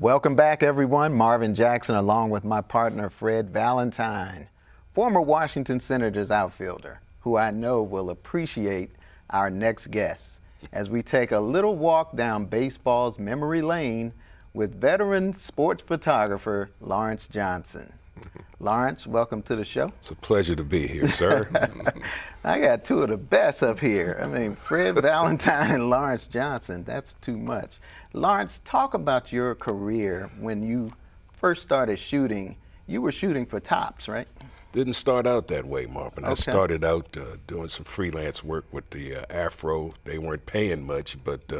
Welcome back, everyone. Marvin Jackson, along with my partner, Fred Valentine, former Washington Senators outfielder, who I know will appreciate our next guest as we take a little walk down baseball's memory lane with veteran sports photographer Lawrence Johnson. Lawrence, welcome to the show. It's a pleasure to be here, sir. I got two of the best up here. I mean, Fred Valentine and Lawrence Johnson. That's too much. Lawrence, talk about your career. When you first started shooting, you were shooting for Topps, right? Didn't start out that way, Marvin. Okay. I started out doing some freelance work with the Afro. They weren't paying much, but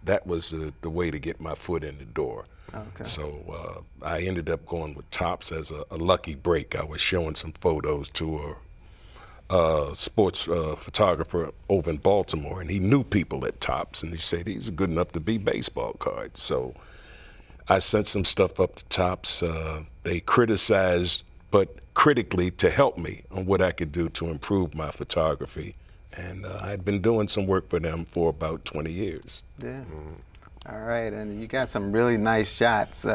that was the way to get my foot in the door. Okay. So I ended up going with Topps as a lucky break. I was showing some photos to a sports photographer over in Baltimore, and he knew people at Topps, and he said these are good enough to be baseball cards. So I sent some stuff up to Topps. They criticized, but critically to help me on what I could do to improve my photography. And I'd been doing some work for them for about 20 years. Yeah. All right, and you got some really nice shots.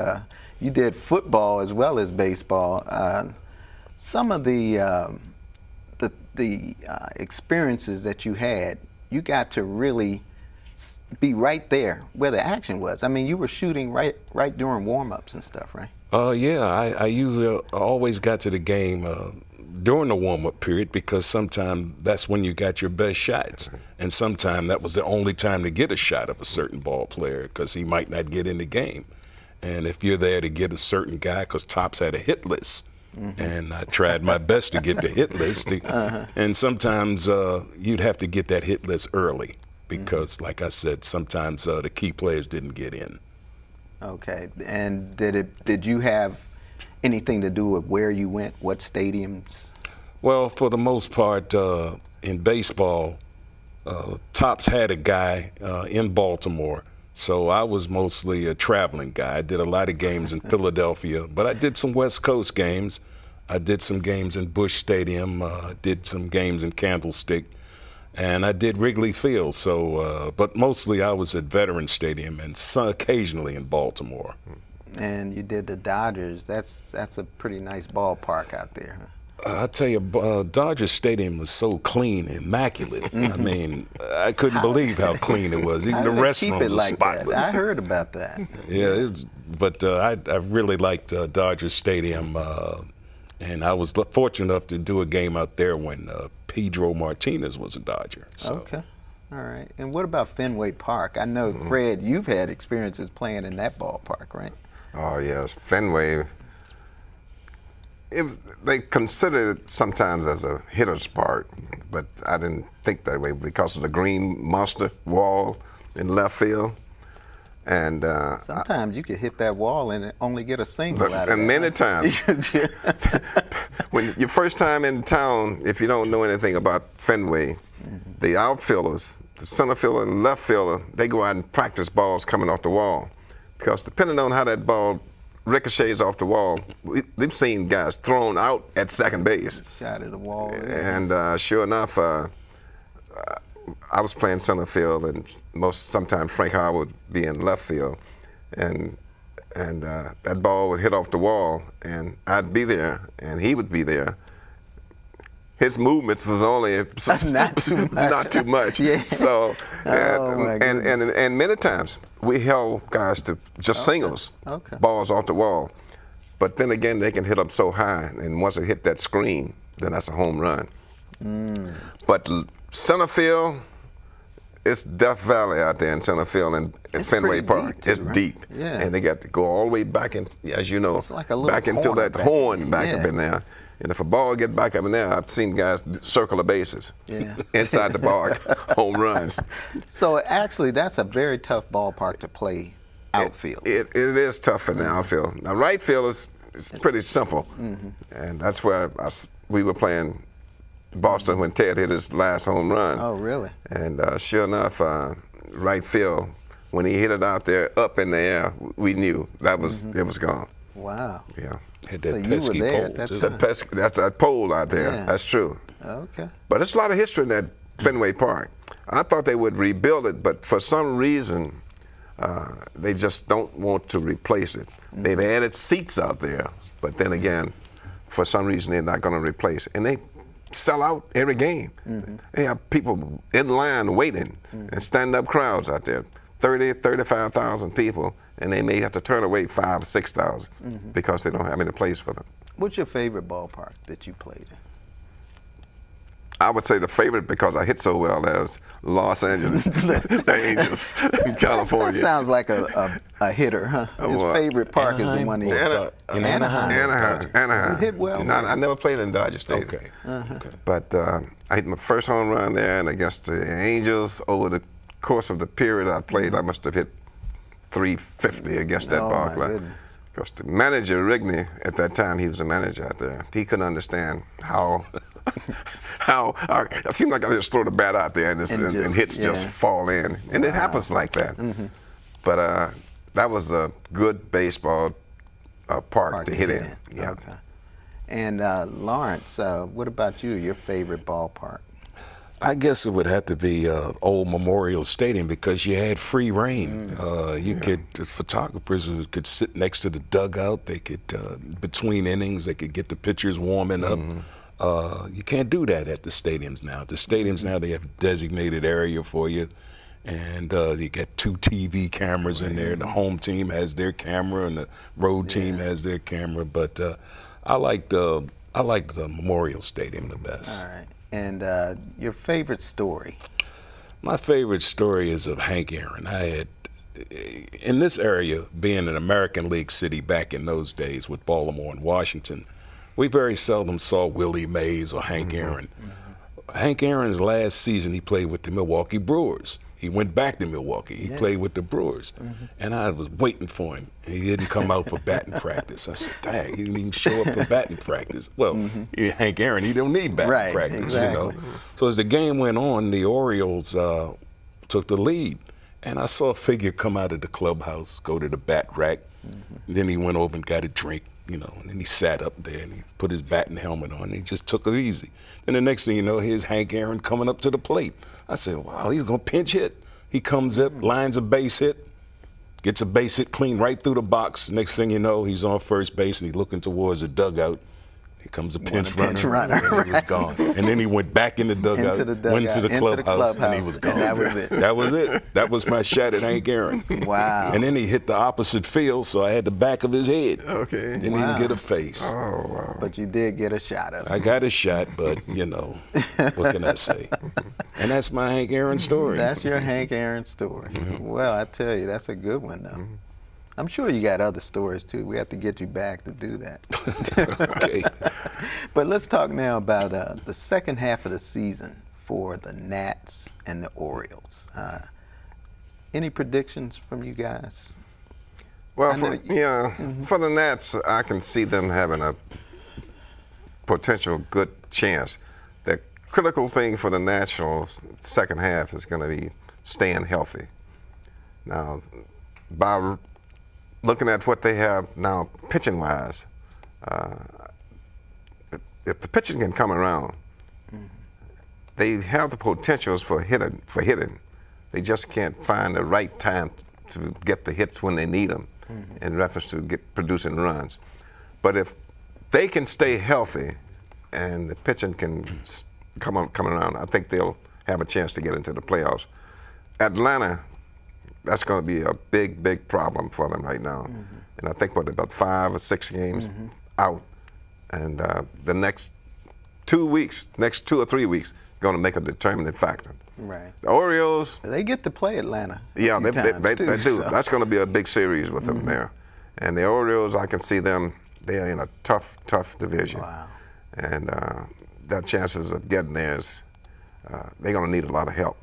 You did football as well as baseball. Some of the experiences that you had, you got to really be right there where the action was. I mean, you were shooting right during warm-ups and stuff, right? Yeah, I usually always got to the game during the warm-up period because sometimes that's when you got your best shots. And sometimes that was the only time to get a shot of a certain ball player because he might not get in the game. And if you're there to get a certain guy, because Topps had a hit list, and I tried my best to get the hit list. And sometimes you'd have to get that hit list early because, like I said, sometimes the key players didn't get in. Okay, and did you have anything to do with where you went, what stadiums? Well, for the most part, in baseball, Topps had a guy in Baltimore, so I was mostly a traveling guy. I did a lot of games in Philadelphia, but I did some West Coast games. I did some games in Busch Stadium, did some games in Candlestick, and I did Wrigley Field. So, but mostly I was at Veterans Stadium and occasionally in Baltimore. And you did the Dodgers. That's a pretty nice ballpark out there. Huh? I tell you, Dodger Stadium was so clean, immaculate. I mean, I couldn't believe how clean it was. Even the restaurants were like spotless. That? I heard about that. Yeah, but I really liked Dodger Stadium, and I was fortunate enough to do a game out there when Pedro Martinez was a Dodger. So. Okay. All right. And what about Fenway Park? I know, Fred, you've had experiences playing in that ballpark, right? Oh, yes. Fenway, they consider it sometimes as a hitter's park, but I didn't think that way because of the green monster wall in left field. And sometimes you could hit that wall and only get a single out of it. And many times. When your first time in town, if you don't know anything about Fenway, the outfielders, the center fielder and left fielder, they go out and practice balls coming off the wall. Because depending on how that ball ricochets off the wall, we've seen guys thrown out at second base. Shot at the wall. And sure enough, I was playing center field, and sometimes Frank Howard would be in left field, and that ball would hit off the wall, and I'd be there, and he would be there. His movements was only not too much. Not too much. Yeah. So, and and many times we held guys to just singles, balls off the wall. But then again, they can hit them so high, and once they hit that screen, then that's a home run. But center field, it's Death Valley out there in center field and Fenway Park. Too, it's right? deep, Yeah. and they got to go all the way back in, as you know, It's like a little back into corner that horn in. back Yeah. up in there. And if a ball get back up in there, I've seen guys circle the bases. Yeah. Inside the park, home runs. So actually, that's a very tough ballpark to play outfield. It is tough in the outfield. Now right field is pretty simple, and that's where we were playing Boston when Ted hit his last home run. Oh, really? And sure enough, right field, when he hit it out there up in the air, we knew that was it was gone. Wow. Yeah. Had that So you pesky were there pole, at that too. time. That's that pole out there. Yeah. That's true. Okay. But there's a lot of history in that Fenway Park. I thought they would rebuild it, but for some reason, They just don't want to replace it. They've added seats out there, but then again, for some reason they're not going to replace it. And they sell out every game. They have people in line waiting and stand-up crowds out there, 30, 35,000 people, and they may have to turn away 5,000 or 6,000 because they don't have any place for them. What's your favorite ballpark that you played in? I would say the favorite, because I hit so well, is Los Angeles, the Angels in California. That sounds like a hitter, huh? His well, favorite park is the one he In Anaheim. Anaheim. You hit well. No, I never played in Dodger Stadium. Okay. Okay. But I hit my first home run there, and against the Angels, over the course of the period I played, I must have hit 350 against that Oh, ball my club. goodness. Because the manager, Rigney, at that time, he was the manager out there. He couldn't understand how it seemed like I just throw the bat out there and hits just fall in. And it happens like that. But that was a good baseball park to hit in. Yeah. Okay. And Lawrence, what about you? Your favorite ballpark? I guess it would have to be Old Memorial Stadium, because you had free reign. The photographers could sit next to the dugout. They could, between innings, they could get the pitchers warming up. You can't do that at the stadiums now. The stadiums now, they have a designated area for you, and you get 2 TV cameras in there. The home team has their camera, and the road team has their camera. But I like the Memorial Stadium the best. All right. And your favorite story? My favorite story is of Hank Aaron. I had, in this area, being an American League city back in those days with Baltimore and Washington, we very seldom saw Willie Mays or Hank Aaron. Hank Aaron's last season, he played with the Milwaukee Brewers. He went back to Milwaukee. He played with the Brewers. And I was waiting for him. He didn't come out for batting practice. I said, dang, he didn't even show up for batting practice. Well, Hank Aaron, he don't need batting practice, you know. So as the game went on, the Orioles took the lead. And I saw a figure come out of the clubhouse, go to the bat rack. Then he went over and got a drink, you know, and then he sat up there and he put his batting helmet on and he just took it easy. Then the next thing you know, here's Hank Aaron coming up to the plate. I said, wow, he's going to pinch hit. He comes up, lines a base hit, gets a base hit clean right through the box. Next thing you know, he's on first base and he's looking towards the dugout. Here comes a pinch runner. And he was gone. And then he went back in the dugout, went to the clubhouse, and he was gone. And that was it. That was it. That was my shot at Hank Aaron. Wow. And then he hit the opposite field, so I had the back of his head. Okay. Didn't even get a face. Oh, wow. But you did get a shot of it. I got a shot, but, you know, what can I say? And that's my Hank Aaron story. That's your Hank Aaron story. Well, I tell you, that's a good one, though. I'm sure you got other stories, too. We have to get you back to do that. Okay. But let's talk now about the second half of the season for the Nats and the Orioles. Any predictions from you guys? Well, for the Nats, I can see them having a potential good chance. The critical thing for the Nationals second half is going to be staying healthy. Now, by looking at what they have now pitching-wise, if the pitching can come around, they have the potentials for hitting. They just can't find the right time to get the hits when they need them, in reference to producing runs. But if they can stay healthy and the pitching can come around, I think they'll have a chance to get into the playoffs. Atlanta, that's going to be a big, big problem for them right now. And I think, about 5 or 6 games out. And the next 2 or 3 weeks, going to make a determinant factor. Right. The Orioles. They get to play Atlanta. Yeah, they do. So. That's going to be a big series with them there. And the Orioles, I can see them, they are in a tough, tough division. Wow. And their chances of getting there is, they're going to need a lot of help.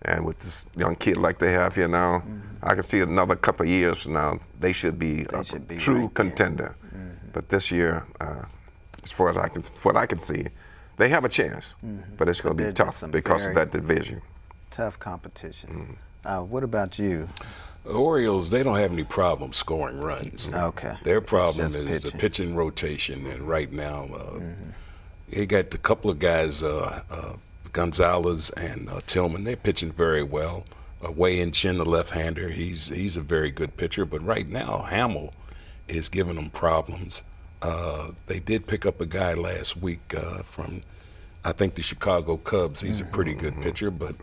And with this young kid like they have here now, I can see another couple of years from now, they should be a true right contender. But this year, as far as what I can see, they have a chance. But it's going to be tough because of that division. Tough competition. What about you? The Orioles, they don't have any problem scoring runs. Okay. Their problem It's is just the pitching. pitching rotation. And right now, they got a couple of guys, Gonzalez and Tillman, they're pitching very well. Wei In Chin, the left-hander, he's a very good pitcher. But right now, Hamill is giving them problems. They did pick up a guy last week from, I think, the Chicago Cubs. He's a pretty good pitcher, but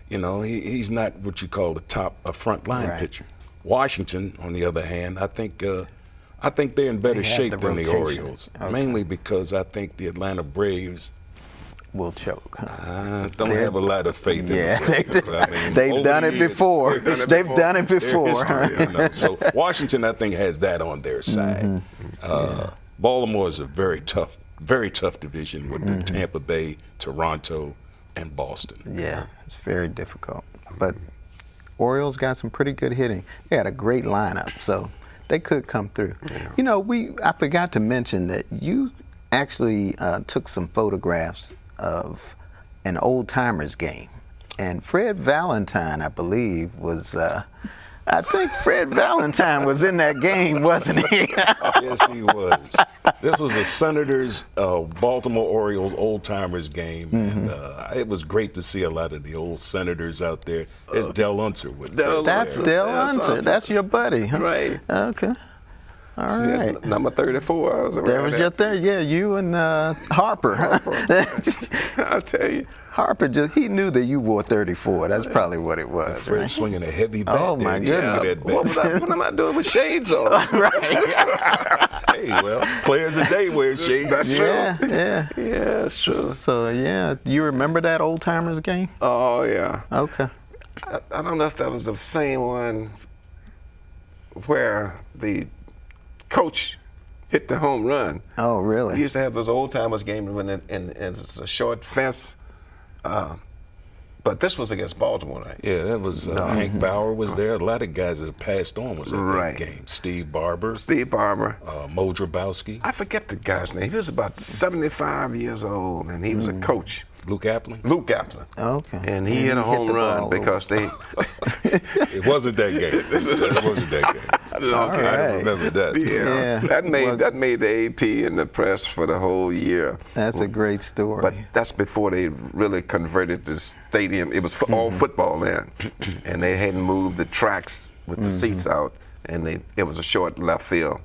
you know he's not what you call a front line pitcher. Washington, on the other hand, I think they're in better shape than the Orioles, mainly because I think the Atlanta Braves will choke. I don't have a lot of faith in them. They've done it before. They've done it before. So Washington, I think, has that on their side. Baltimore is a very tough division with the Tampa Bay, Toronto, and Boston. Yeah, it's very difficult. But Orioles got some pretty good hitting. They had a great lineup, so they could come through. Yeah. You know, I forgot to mention that you actually took some photographs of an old timers game, and Fred Valentine, I believe, was. I think Fred Valentine was in that game, wasn't he? Yes, he was. This was the Senators, Baltimore Orioles old timers game, and it was great to see a lot of the old Senators out there. There's Del Unser with That's Del Unser. Awesome. That's your buddy, huh? Right. Okay. All right. Number 34. I was around there was your third. Yeah, you and Harper. I'll tell you. Harper he knew that you wore 34. That's probably what it was. Fred right? swinging a heavy bat. Oh my goodness! What am I doing with shades on? Right. Hey, well, players today wear shades. That's true. Yeah. Yeah, it's true. So yeah, you remember that old timers game? Oh yeah. Okay. I don't know if that was the same one where the coach hit the home run. Oh really? We used to have those old timers games when it's a short fence. But this was against Baltimore, right? Yeah, that was Hank Bauer was there. A lot of guys that passed on was at that game. Steve Barber. Mo Drabowski. I forget the guy's name. He was about 75 years old, and he was a coach. Luke Appling? Luke Appling. Okay. And he hit a home run because they... It wasn't that game. It wasn't that game. I don't remember that. Yeah. That made the AP and the press for the whole year. That's a great story. But that's before they really converted the stadium. It was all football then. And they hadn't moved the tracks with the seats out. And it was a short left field.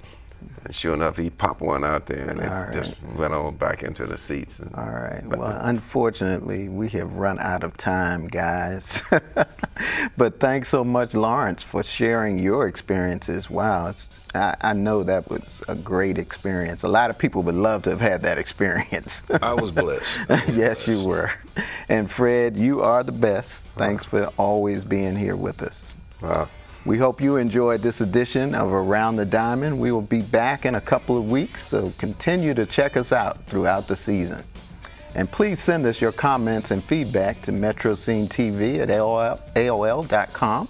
And sure enough, he popped one out there, and it just went on back into the seats. All right. Well, unfortunately, we have run out of time, guys. But thanks so much, Lawrence, for sharing your experiences. Wow, I know that was a great experience. A lot of people would love to have had that experience. I was blessed. Yes, you were. And Fred, you are the best. Thanks for always being here with us. Wow. We hope you enjoyed this edition of Around the Diamond. We will be back in a couple of weeks, so continue to check us out throughout the season. And please send us your comments and feedback to metroscenetv@AOL.com.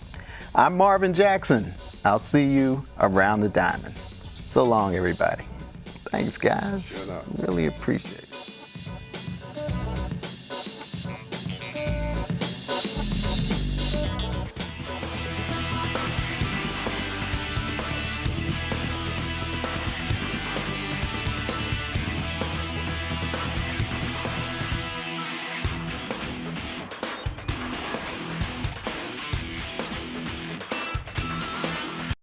I'm Marvin Jackson. I'll see you around the diamond. So long, everybody. Thanks, guys. Really appreciate it.